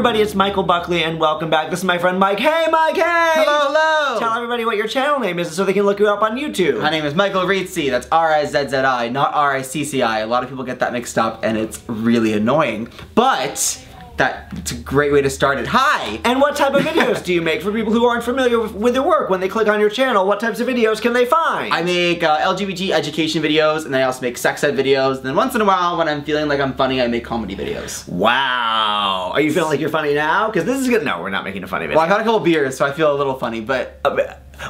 everybody, it's Michael Buckley and welcome back. This is my friend Mike. Hey Mike, hey! Hello, hello! Tell everybody what your channel name is so they can look you up on YouTube. My name is Michael Rizzi, that's R-I-Z-Z-I, not R-I-C-C-I. A lot of people get that mixed up and it's really annoying. But that's a great way to start it. Hi! And what type of videos do you make for people who aren't familiar with your work? When they click on your channel, what types of videos can they find? I make LGBT education videos, and I also make sex ed videos, and then once in a while, when I'm feeling like I'm funny, I make comedy videos. Wow. Are you feeling like you're funny now? Because this is good. No, we're not making a funny video. Well, I've had a couple beers, so I feel a little funny, but...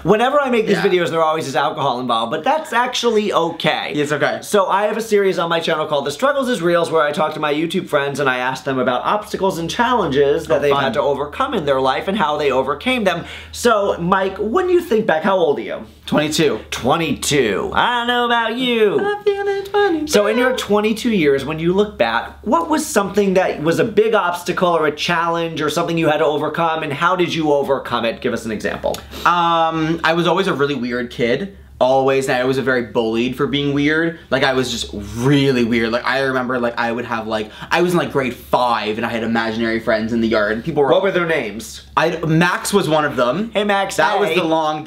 Whenever I make these videos, there always is alcohol involved, but that's actually okay. It's okay. So I have a series on my channel called The Struggles is Reals, where I talk to my YouTube friends and I ask them about obstacles and challenges that they've had to overcome in their life and how they overcame them. So, Mike, when you think back, how old are you? 22. 22. I don't know about you. I'm feeling 22. So in your 22 years, when you look back, what was something that was a big obstacle or a challenge or something you had to overcome, and how did you overcome it? Give us an example. I was always a really weird kid. Always, and I was very bullied for being weird. Like, I was just really weird. Like, I remember, like, I would have, like, I was in, like, grade 5, and I had imaginary friends in the yard, and people were... What were their names? Max was one of them. Hey, Max, That was the long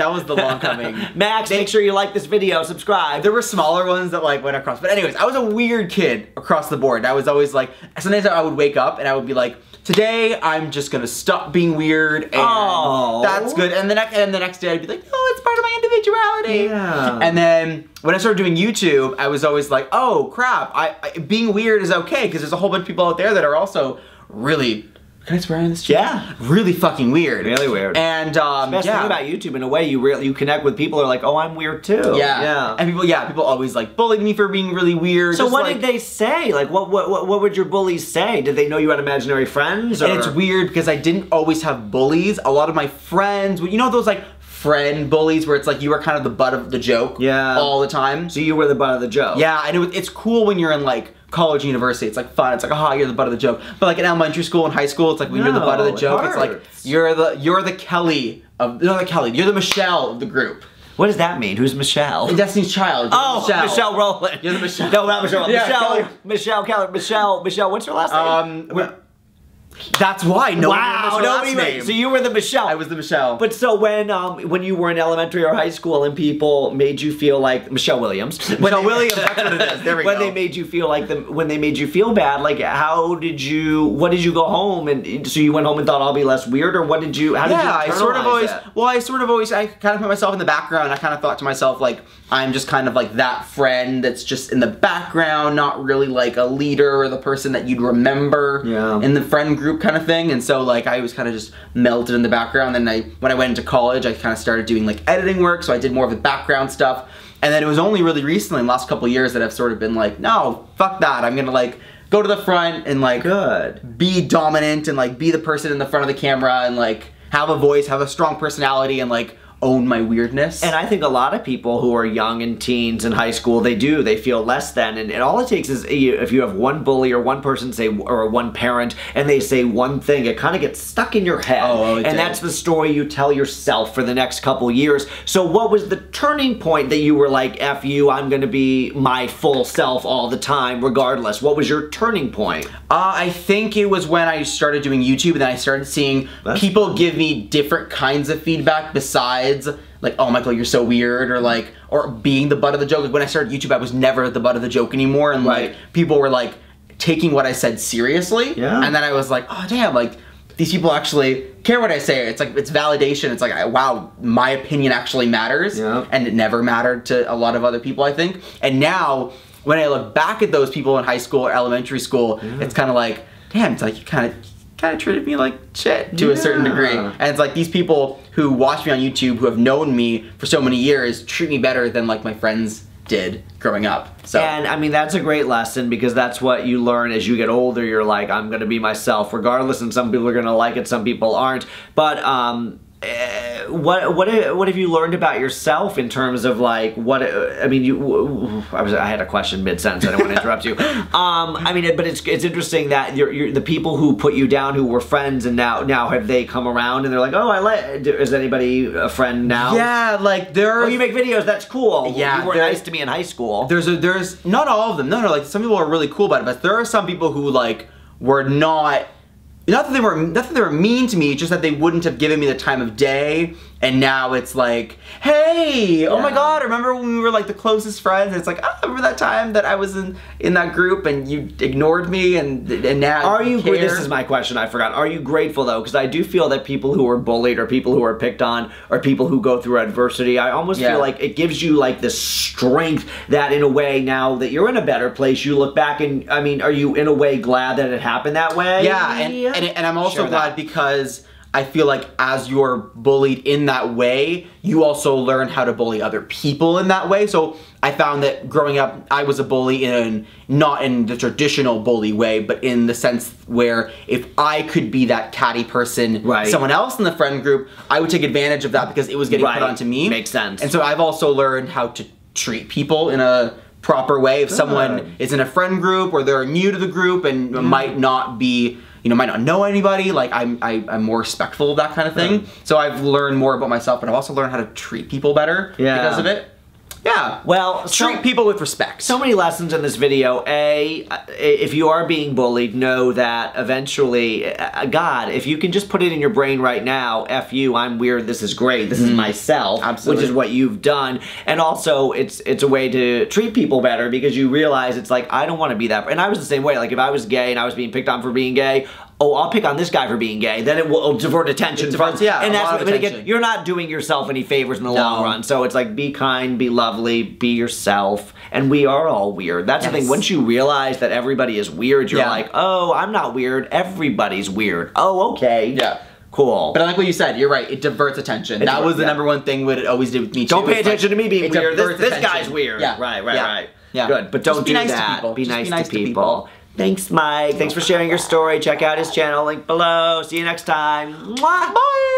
coming. Max, make sure you like this video, subscribe. There were smaller ones that, like, went across. But anyways, I was a weird kid across the board. I was always, like, sometimes I would wake up, and I would be like, today, I'm just gonna stop being weird, and that's good. And the next day, I'd be like, oh, it's part of my individuality. Yeah. And then when I started doing YouTube, I was always like, oh crap, being weird is okay, because there's a whole bunch of people out there that are also really, can I swear on this channel? Yeah. Really fucking weird. Really weird. And the best thing about YouTube, in a way, you connect with people who are like, oh, I'm weird too. Yeah. And people always like bullied me for being really weird. So what did they say? Like, what would your bullies say? Did they know you had imaginary friends? Or? And it's weird because I didn't always have bullies. A lot of my friends, you know those like friend bullies where it's like you were kind of the butt of the joke all the time? So you were the butt of the joke. Yeah, and it's cool when you're in like college, university. It's like fun. It's like, oh, you're the butt of the joke. But like in elementary school and high school, it's like when you're the butt of the joke, it's like you're the Kelly of, not the Kelly, you're the Michelle of the group. What does that mean? Who's Michelle? Destiny's Child. Oh, Michelle Rowland. You're the Michelle. No, not Michelle. Yeah, Michelle Keller. Michelle, what's her last name? That's why nobody name. So you were the Michelle. I was the Michelle. But so when you were in elementary or high school and people made you feel like Michelle Williams. Michelle Williams, that's what it is. There we go. When they made you feel like when they made you feel bad, like what did you go home and so you went home and thought I'll be less weird, or what did you? How did you I kind of put myself in the background. I kind of thought to myself like I'm just kind of like that friend that's just in the background, not really like a leader or the person that you'd remember in the friend group kind of thing. And so like I was kind of just melted in the background. Then when I went into college, I kind of started doing like editing work, so I did more of the background stuff. And then it was only really recently, in the last couple of years, that I've sort of been like, no, fuck that. I'm gonna like go to the front and like be dominant and like be the person in the front of the camera and like have a voice, have a strong personality, and like own my weirdness. And I think a lot of people who are young and teens in high school, they feel less than, and all it takes is if you have one bully or one person say, or one parent, and they say one thing, it kind of gets stuck in your head. And that's the story you tell yourself for the next couple years. So what was the turning point that you were like, F you, I'm gonna be my full self all the time, regardless? What was your turning point? I think it was when I started doing YouTube, and then I started seeing people give me different kinds of feedback besides like, oh Michael, you're so weird, or being the butt of the joke. Like when I started YouTube, I was never the butt of the joke anymore, and like people were like taking what I said seriously. And then I was like, oh damn, like these people actually care what I say. It's like, it's validation. It's like, wow, my opinion actually matters. And it never mattered to a lot of other people, I think. And now when I look back at those people in high school or elementary school, it's kind of like, damn, it's like you kind of treated me like shit to a certain degree. And it's like these people who watch me on YouTube, who have known me for so many years, treat me better than like my friends did growing up. So, and I mean, that's a great lesson, because that's what you learn as you get older. You're like, I'm gonna be myself regardless, and some people are gonna like it, some people aren't. But what have you learned about yourself in terms of like I mean, I had a question mid-sentence. I didn't want to interrupt you. I mean, but it's interesting that the people who put you down, who were friends, and now have they come around and they're like, oh, is anybody a friend now? Yeah, like oh, you make videos. That's cool. Yeah, you were nice to me in high school. There's not all of them. No, like some people are really cool about it, but there are some people who like were not not that they were mean to me, just that they wouldn't have given me the time of day. And now it's like, hey, oh my God, remember when we were like the closest friends? And it's like, oh, remember that time that I was in that group and you ignored me and now Are you, care? this is my question, I forgot. Are you grateful though? Because I do feel that people who are bullied or people who are picked on or people who go through adversity, I almost feel like it gives you like this strength that in a way now that you're in a better place, you look back and, I mean, are you in a way glad that it happened that way? Yeah, and I'm also glad because I feel like as you're bullied in that way, you also learn how to bully other people in that way. So I found that growing up, I was a bully not in the traditional bully way, but in the sense where if I could be that catty person, someone else in the friend group, I would take advantage of that because it was getting put onto me. Makes sense. And so I've also learned how to treat people in a proper way. If someone is in a friend group or they're new to the group and might not be, might not know anybody, like I'm more respectful of that kind of thing. So I've learned more about myself, but I've also learned how to treat people better because of it. Yeah. Well, treat people with respect. So many lessons in this video. A, if you are being bullied, know that eventually, God, if you can just put it in your brain right now, F you, I'm weird, this is great, this is myself, which is what you've done. And also, it's a way to treat people better because you realize it's like, I don't want to be that. And I was the same way. Like, if I was gay and I was being picked on for being gay, oh, I'll pick on this guy for being gay, then it will divert attention. And that's what, again, you're not doing yourself any favors in the long run. So it's like, be kind, be lovely, be yourself, and we are all weird. That's the thing. Once you realize that everybody is weird, you're like, oh, I'm not weird, everybody's weird. Oh, okay. Yeah. Cool. But I like what you said, you're right, it diverts attention. That was the number one thing what it always did with me too. Don't pay attention to me being weird. This guy's weird. Yeah. Right. Yeah. Good, but don't do that. Be nice to people. Thanks, Mike. Thanks for sharing your story. Check out his channel, link below. See you next time. Mwah! Bye!